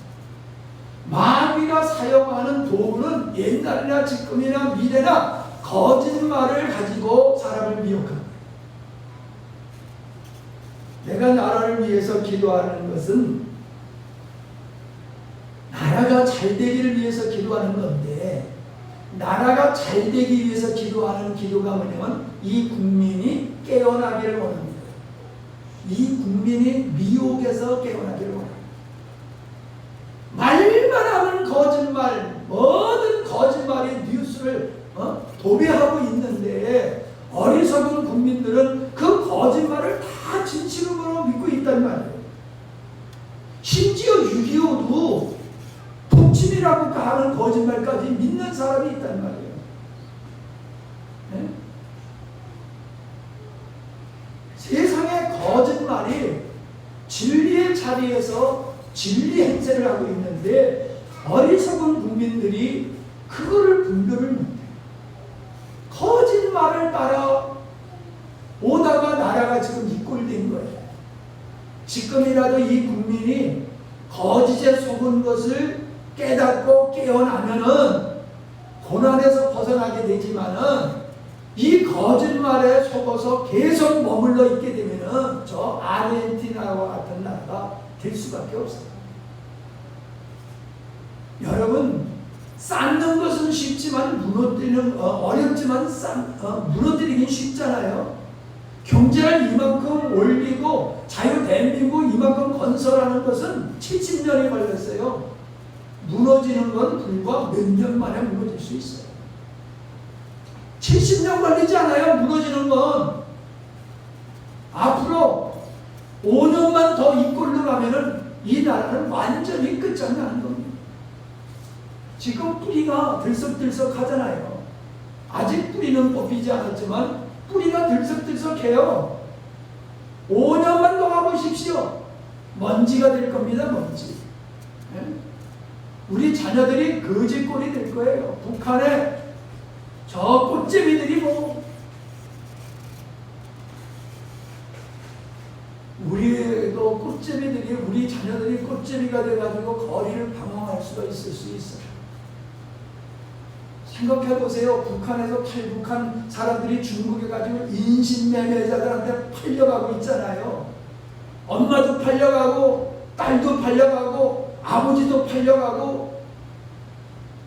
마귀가 사용하는 도구는 옛날이나 지금이나 미래나 거짓말을 가지고 사람을 미혹합니다. 내가 나라를 위해서 기도하는 것은 나라가 잘 되기를 위해서 기도하는 건데, 나라가 잘 되기 위해서 기도하는 기도가 뭐냐면 이 국민이 깨어나기를 원합니다. 이 국민이 미혹에서 깨어나기를 원합니다. 모든 거짓말이 뉴스를 도배하고 있는데 어리석은 국민들은 그 거짓말을 다 진실로 믿고 있단 말이에요. 심지어 6.25도 독침이라고 하는 거짓말까지 믿는 사람이 있단 말이에요. 네? 세상의 거짓말이 진리의 자리에서 진리 행세를 하고 있는데 어리석은 국민들이 그거를 분별을 못해요. 거짓말을 따라 오다가 나라가 지금 이 꼴 된 거예요. 지금이라도 이 국민이 거짓에 속은 것을 깨닫고 깨어나면은 고난에서 벗어나게 되지만은 이 거짓말에 속아서 계속 머물러 있게 되면은 저 아르헨티나와 같은 나라가 될 수밖에 없어요. 여러분, 쌓는 것은 쉽지만 무너뜨리는 어렵지만 무너뜨리긴 쉽잖아요. 경제를 이만큼 올리고 자유 대한민국 이만큼 건설하는 것은 70년이 걸렸어요. 무너지는 건 불과 몇 년 만에 무너질 수 있어요. 70년 걸리지 않아요. 무너지는 건. 앞으로 5년만 더 이 꼴로 가면은 이 나라는 완전히 끝장나는 겁니다. 지금 뿌리가 들썩들썩 하잖아요. 아직 뿌리는 뽑히지 않았지만 뿌리가 들썩들썩해요. 5년만 더 가보십시오. 먼지가 될 겁니다. 먼지. 네? 우리 자녀들이 거지꼴이 될 거예요. 북한에 저 꽃제비들이 우리도 꽃제비들이 우리 자녀들이 꽃제비가 돼가지고 거리를 방황할 수가 있을 수 있어요. 생각해보세요. 북한에서 탈북한 사람들이 중국에 가지고 인신매매자들한테 팔려가고 있잖아요. 엄마도 팔려가고 딸도 팔려가고 아버지도 팔려가고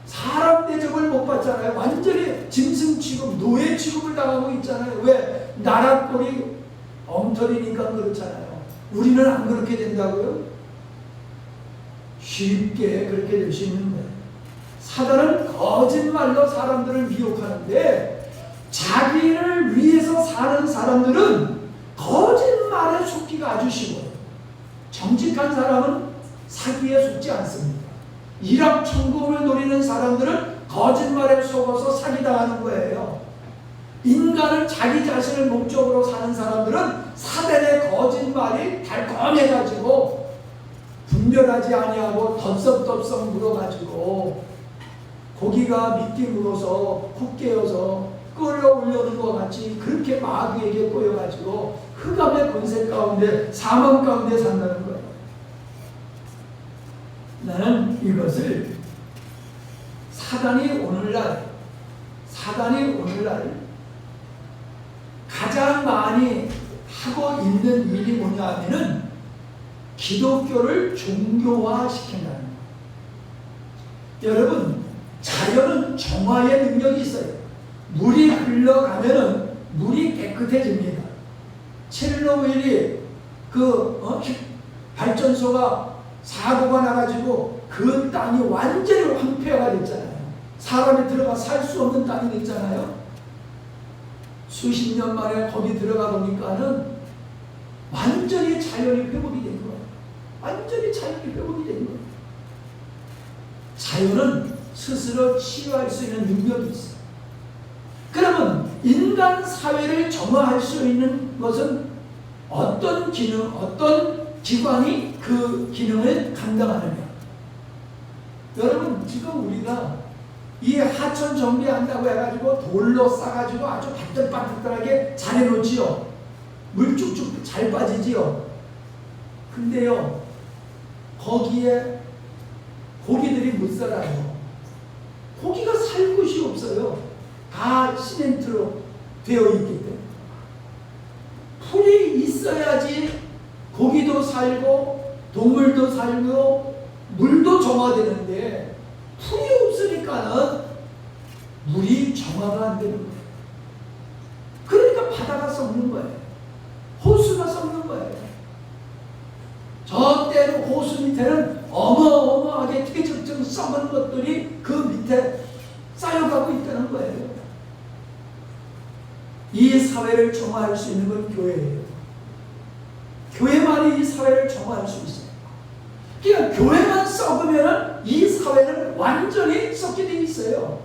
사람 대접을 못 받잖아요. 완전히 짐승 취급, 노예 취급을 당하고 있잖아요. 왜? 나라 꼴이 엉터리니까 그렇잖아요. 우리는 안 그렇게 된다고요? 쉽게 그렇게 될 수 있는 거예요. 사단은 거짓말로 사람들을 미혹하는데 자기를 위해서 사는 사람들은 거짓말에 속기가 아주 쉬워요. 정직한 사람은 사기에 속지 않습니다. 일확천금을 노리는 사람들은 거짓말에 속아서 사기당하는 거예요. 인간은 자기 자신을 목적으로 사는 사람들은 사단의 거짓말이 달콤해가지고 분별하지 아니하고 덥석덥석 물어가지고 고기가 미끼 물어서 쿡 깨어서 끌어올려는 것 같이 그렇게 마귀에게 꼬여가지고 흑암의 권세 가운데 사망 가운데 산다는 거예요. 나는 이것을 사단이 오늘날 가장 많이 하고 있는 일이 뭐냐 하면은 기독교를 종교화시킨다는 거예요. 여러분, 자연은 정화의 능력이 있어요. 물이 흘러가면은 물이 깨끗해집니다. 체르노빌이 발전소가 사고가 나가지고 그 땅이 완전히 황폐화가 됐잖아요. 사람이 들어가 살 수 없는 땅이 됐잖아요. 수십 년 만에 거기 들어가 보니까는 완전히 자연이 회복이 된 거예요. 완전히 자연이 회복이 된 거예요. 자연은 스스로 치유할 수 있는 능력이 있어요. 그러면 인간 사회를 정화할 수 있는 것은 어떤 기능, 어떤 기관이 그 기능을 감당하느냐. 여러분, 지금 우리가 이 하천 정비한다고 해가지고 돌로 싸가지고 아주 반듯반듯하게 잘 해놓지요. 물 쭉쭉 잘 빠지지요. 근데요, 거기에 고기들이 못 살아요. 고기가 살 곳이 없어요. 다 시멘트로 되어 있기 때문에. 풀이 있어야지 고기도 살고 동물도 살고 물도 정화되는데 풀이 없으니까는 물이 정화가 안 되는 거예요. 그러니까 바다가 썩는 거예요. 호수가 썩는 거예요. 저 때는 호수 밑에는 어마어마하게 퇴적증 썩은 것들이 그 밑에 쌓여가고 있다는 거예요. 이 사회를 정화할 수 있는 건 교회예요. 교회만이 이 사회를 정화할 수 있어요. 그러니까 교회만 썩으면 이 사회는 완전히 썩게 돼 있어요.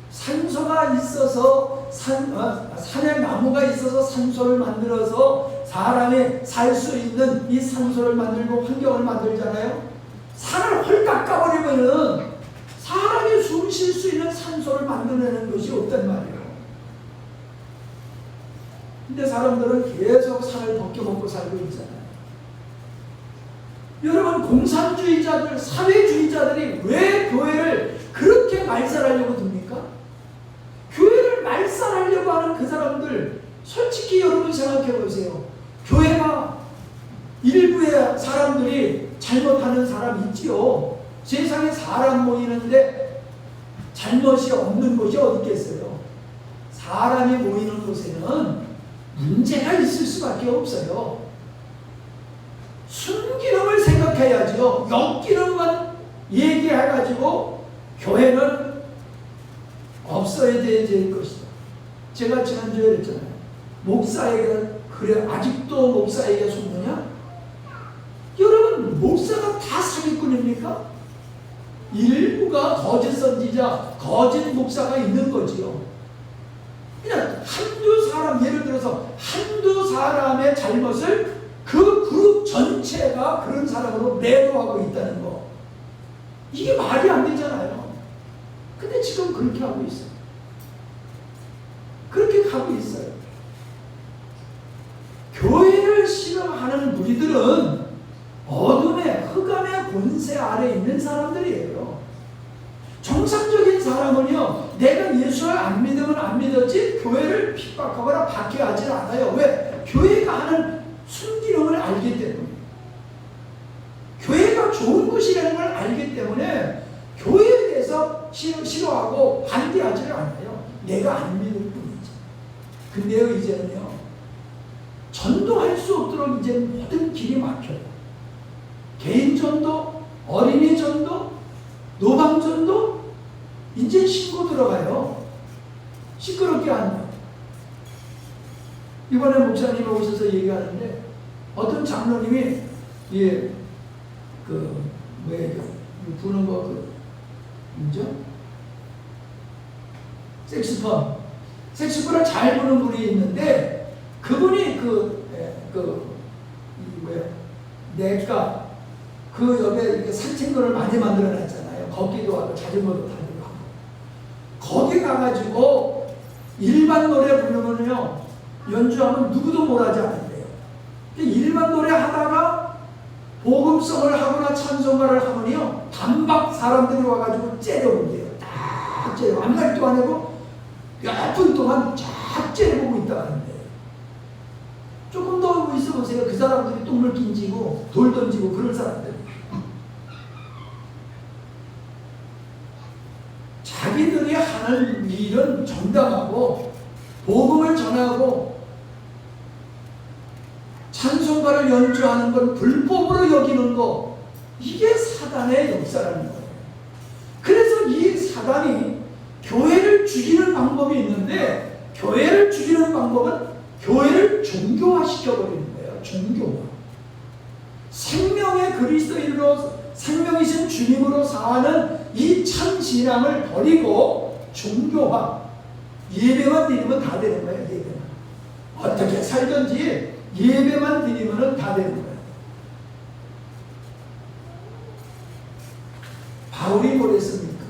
산소가 있어서 산에 나무가 있어서 산소를 만들어서 사람이 살 수 있는 이 산소를 만들고 환경을 만들잖아요. 산을 홀딱 까버리면은 사람이 숨 쉴 수 있는 산소를 만들어내는 것이 없단 말이에요. 근데 사람들은 계속 산을 벗겨먹고 살고 있잖아요. 여러분, 공산주의자들, 사회주의자들이 왜 교회를 그렇게 말살하려고 듭니까? 교회를 말살하려고 하는 그 사람들, 솔직히 여러분 생각해 보세요. 교회가 일부의 사람들이 잘못하는 사람 있지요. 세상에 사람 모이는데 잘못이 없는 곳이 어디 있겠어요? 사람이 모이는 곳에는 문제가 있을 수밖에 없어요. 순기능을 생각해야죠. 역기능만 얘기해가지고 교회는 없어야 될 것이다. 제가 지난주에 그랬잖아요. 목사에게, 그래 아직도 목사에게 속느냐? 여러분, 목사가 다 사기꾼입니까? 일부가 거짓 선지자, 거짓 목사가 있는 거지요. 그냥 한두 사람, 예를 들어서 한두 사람의 잘못을 그 그룹 전체가 그런 사람으로 매도하고 있다는 거, 이게 말이 안 되잖아요. 근데 지금 그렇게 하고 있어요. 그렇게 가고 있어요. 교회를 싫어하는 무리들은 어둠의 흑암의 권세 아래 있는 사람들이에요. 정상적인 사람은요, 내가 예수를 안 믿으면 안 믿었지 교회를 핍박하거나 박해하지 않아요. 왜? 교회가 하는 순기능을 알기 때문에, 교회가 좋은 곳이라는 걸 알기 때문에 교회에 대해서 싫어하고 반대하지 않아요. 내가 안 믿을 뿐이지. 근데요, 이제는요, 전도할 수 없도록 이제 모든 길이 막혀요. 개인 전도, 어린이 전도, 노방 전도, 이제 신고 들어가요. 시끄럽게 안 돼요. 이번에 목사님이 오셔서 얘기하는데, 어떤 장로님이, 예, 부는 거, 뭐죠? 색스폰을 잘 부는 분이 있는데, 그분이 내과, 그 옆에 이렇게 산책로를 많이 만들어 놨잖아요. 거기도 하고 자전거도 타고 하고. 거기 가가지고 일반 노래 부르면요, 연주하면 누구도 뭐라지 않는데요. 일반 노래 하다가 복음성을 하거나 찬송가를 하면요, 단박 사람들이 와가지고 째려본대요. 딱 째려. 아무 말도 안 하고 몇 분 동안 쫙 째려보고 있다 하는데, 조금 더 있어 보세요. 그 사람들이 똥물 낀지고 돌 던지고 그런 사람들. 자기들이 하는 일은 정당하고 복음을 전하고 찬송가를 연주하는 건 불법으로 여기는 거, 이게 사단의 역사라는 거예요. 그래서 이 사단이 교회를 죽이는 방법이 있는데, 교회를 죽이는 방법은 교회를 종교화시켜버리는 거예요. 종교화. 생명의 그리스도인으로, 생명이신 주님으로 사는 이 참신앙을 버리고 종교화. 예배만 드리면 다 되는 거예요. 예배만. 어떻게 살든지 예배만 드리면 다 되는 거예요. 바울이 뭐랬습니까?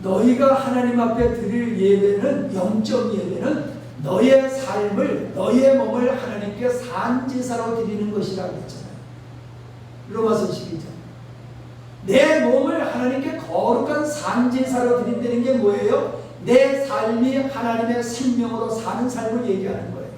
너희가 하나님 앞에 드릴 예배는, 영적 예배는 너의 삶을, 너의 몸을 하나님께 산제사로 드리는 것이라고 했잖아요. 로마서 12장. 내 몸을 하나님께 거룩한 산제사로 드린다는 게 뭐예요? 내 삶이 하나님의 생명으로 사는 삶을 얘기하는 거예요.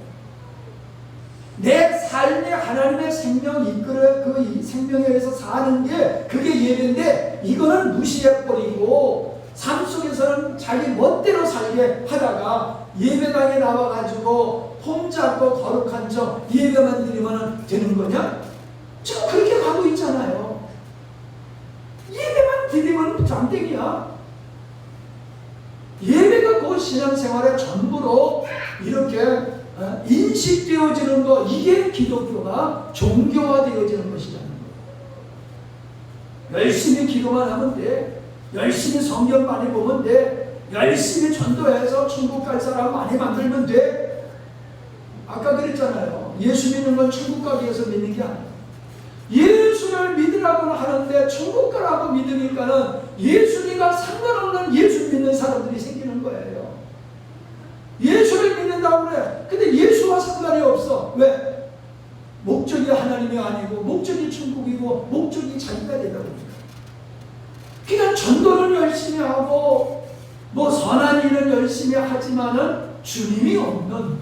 내 삶이 하나님의 생명 이끌어 그 생명에 의해서 사는 게 그게 예배인데, 이거는 무시해버리고 삶 속에서는 자기 멋대로 살게 하다가 예배당에 나와가지고 폼 잡고 거룩한 척 예배만 드리면 되는 거냐? 지금 그렇게 가고 있잖아요. 예배만 드리면 장땡이야. 예배가 그 신앙생활의 전부로 이렇게 인식되어지는 것, 이게 기독교가 종교화되어지는 것이라는 거예요. 열심히 기도만 하면 돼. 열심히 성경 많이 보면 돼. 열심히 전도해서 천국 갈 사람 많이 만들면 돼. 아까 그랬잖아요. 예수 믿는 건 천국 가기 위해서 믿는 게 아니에요. 예수를 믿으라고 하는데 천국 가라고 믿으니까는 예수님과 상관없는 예수 믿는 사람들이 생기는 거예요. 예수를 믿는다고 그래. 근데 예수와 상관이 없어. 왜? 목적이 하나님이 아니고 목적이 천국이고 목적이 자기가 되다 보니까. 그냥 전도는 열심히 하고 뭐 선한 일은 열심히 하지만은 주님이 없는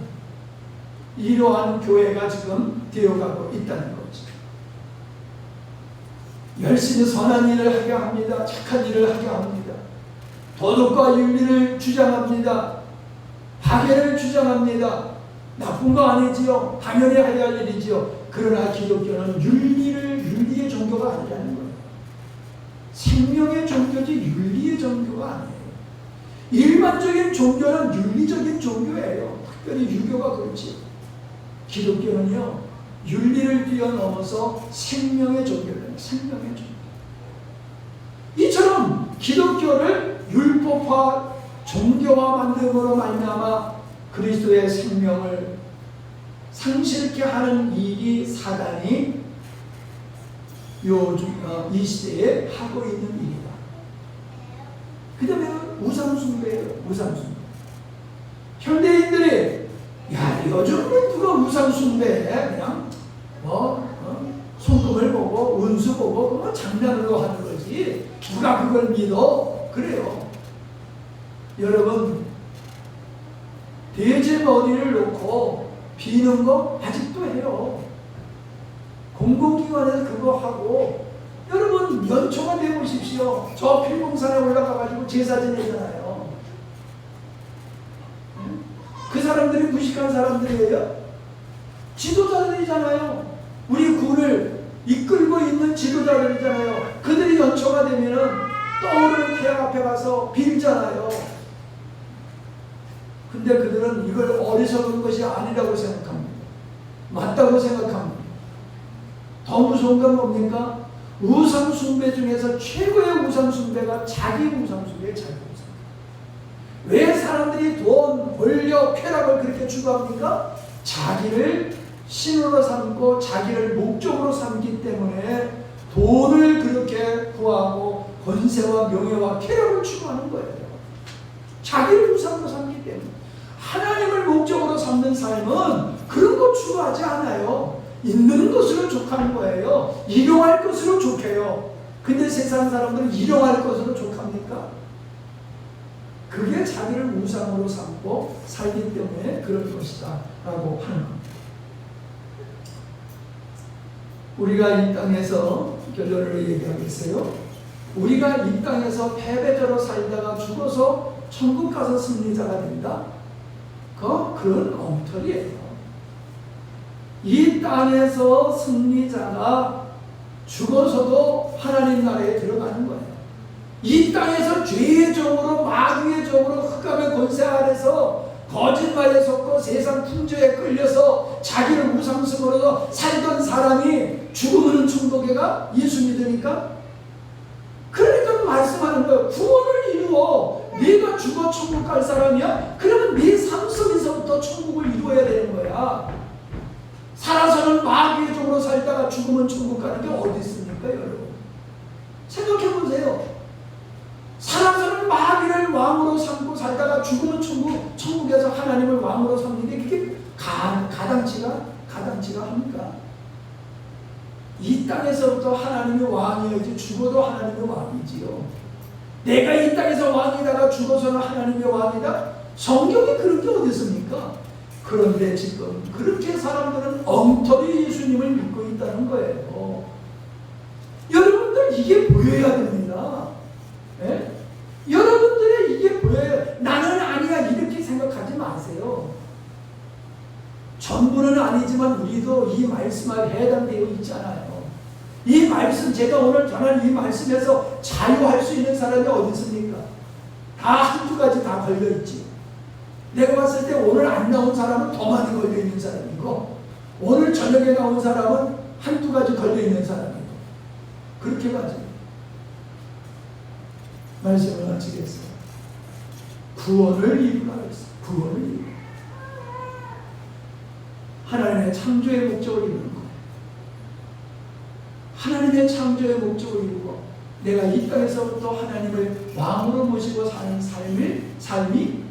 이러한 교회가 지금 되어가고 있다는 거죠. 열심히 선한 일을 하게 합니다. 착한 일을 하게 합니다. 도덕과 윤리를 주장합니다. 박애를 주장합니다. 나쁜 거 아니지요. 당연히 해야 할 일이지요. 그러나 기독교는 윤리의 종교가 아니라는 거예요. 생명의 종교지 윤리의 종교가 아니에요. 일반적인 종교는 윤리적인 종교예요. 특별히 유교가 그렇지. 기독교는요, 윤리를 뛰어넘어서 생명의 종교예요. 생명의 종교. 이처럼 기독교를 율법화, 종교화 만듦으로 말미암아 그리스도의 생명을 상실케 하는 일이 사단이 이 시대에 하고 있는 일이다. 그 다음에 우상숭배예요. 우상숭배. 현대인들이 야, 요즘은 누가 우상숭배해? 그냥 손금을 보고 운수 보고 그거 장난으로 하는 거지. 누가 그걸 믿어? 그래요. 여러분, 돼지 머리를 놓고 비는 거 아직도 해요. 공공기관에서 그거 하고. 여러분, 연초가 되보십시오. 저 필봉산에 올라가가지고 제사 지내잖아요. 그 사람들이 무식한 사람들이에요? 지도자들이잖아요. 우리 군을 이끌고 있는 지도자들이잖아요. 그들이 연초가 되면은 떠오르는 태양 앞에 가서 빌잖아요. 근데 그들은 이걸 어리석은 것이 아니라고 생각합니다. 맞다고 생각합니다. 더 무서운 건 뭡니까? 우상숭배 중에서 최고의 우상숭배가 자기 우상숭배예요. 자기 우상숭배. 왜 사람들이 돈, 권력, 쾌락을 그렇게 추구합니까? 자기를 신으로 삼고 자기를 목적으로 삼기 때문에 돈을 그렇게 구하고 권세와 명예와 쾌락을 추구하는 거예요. 자기를 우상으로 삼기 때문에. 하나님을 목적으로 삼는 삶은 그런 거 추구하지 않아요. 있는 것으로 족하는 거예요. 일용할 것으로 족해요. 근데 세상 사람들은 일용할 것으로 족합니까? 그게 자기를 우상으로 삼고 살기 때문에 그런 것이다 라고 하는 겁니다. 우리가 이 땅에서 결론을 얘기하겠어요. 우리가 이 땅에서 패배자로 살다가 죽어서 천국 가서 승리자가 된다? 그건 엉터리예요. 이 땅에서 승리자가 죽어서도 하나님 나라에 들어가는 거예요. 이 땅에서 죄의 종으로, 마귀의 종으로, 흑암의 권세 아래서 거짓말에 속고 세상 풍조에 끌려서 자기를 우상숭으로 살던 사람이 죽으면 천국에 가? 예수 믿으니까? 그러니까 말씀하는 거예요. 구원을 이루어. 네가 죽어 천국 갈 사람이야? 그러면 네 삶 속에서부터 천국을 이루어야 되는 거야. 살아서는 마귀의 종으로 살다가 죽으면 천국 가는 게 어디 있습니까, 여러분? 생각해 보세요. 살아서는 마귀를 왕으로 삼고 살다가 죽으면 천국에서 하나님을 왕으로 삼는 게 그게 가당치가 합니까? 이 땅에서부터 하나님이 왕이어야지 죽어도 하나님이 왕이지요. 내가 이 땅에서 왕이다가 죽어서는 하나님의 왕이다? 성경에 그런 게 어디 있습니까? 그런데 지금 그렇게 사람들은 엉터리 예수님을 믿고 있다는 거예요. 여러분들 이게 보여야 됩니다. 네? 여러분들의 이게 보여야, 나는 아니야 이렇게 생각하지 마세요. 전부는 아니지만 우리도 이 말씀에 해당되어 있잖아요. 이 말씀, 제가 오늘 전한 이 말씀에서 자유할 수 있는 사람이 어디 있습니까? 다 한두 가지 다 걸려있지. 내가 봤을 때 오늘 안 나온 사람은 더 많이 걸려있는 사람이고, 오늘 저녁에 나온 사람은 한두 가지 걸려있는 사람이고, 그렇게 가지. 말씀을 마치겠어요. 구원을 이루라 했어. 구원을 이루라. 하나님의 창조의 목적을 이루는 거예요. 하나님의 창조의 목적을 이루고 내가 이 땅에서부터 하나님을 왕으로 모시고 사는 삶이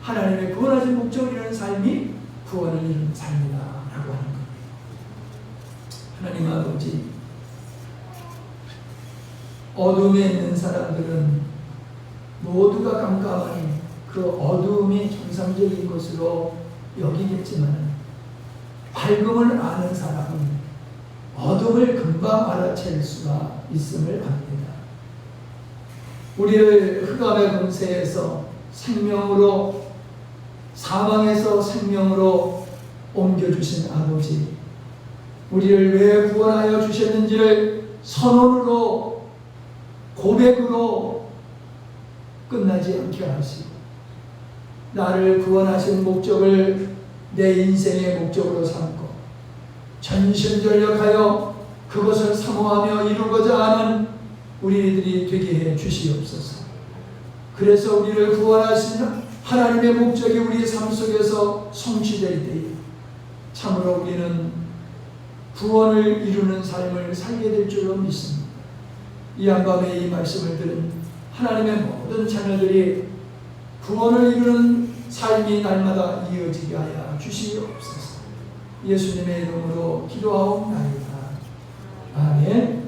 하나님의 구원하신 목적을 이루는 삶이 구원을 이루는 삶이다 라고 하는 거예요. 하나님 아버지, 어둠에 있는 사람들은 모두가 깜깜하니 그 어둠이 정상적인 것으로 여기겠지만 밝음을 아는 사람은 어둠을 금방 알아챌 수가 있음을 압니다. 우리를 흑암의 권세에서 생명으로, 사망에서 생명으로 옮겨주신 아버지, 우리를 왜 구원하여 주셨는지를 선언으로, 고백으로 끝나지 않게 하시고 나를 구원하신 목적을 내 인생의 목적으로 삼고 전심전력하여 그것을 사모하며 이루고자 하는 우리들이 되게 해 주시옵소서. 그래서 우리를 구원하신 하나님의 목적이 우리의 삶 속에서 성취될 때에 참으로 우리는 구원을 이루는 삶을 살게 될 줄로 믿습니다. 이 한밤에 이 말씀을 들은 하나님의 모든 자녀들이 구원을 이루는 삶이 날마다 이어지게 하여 주시옵소서. 예수님의 이름으로 기도하옵나이다. 아멘.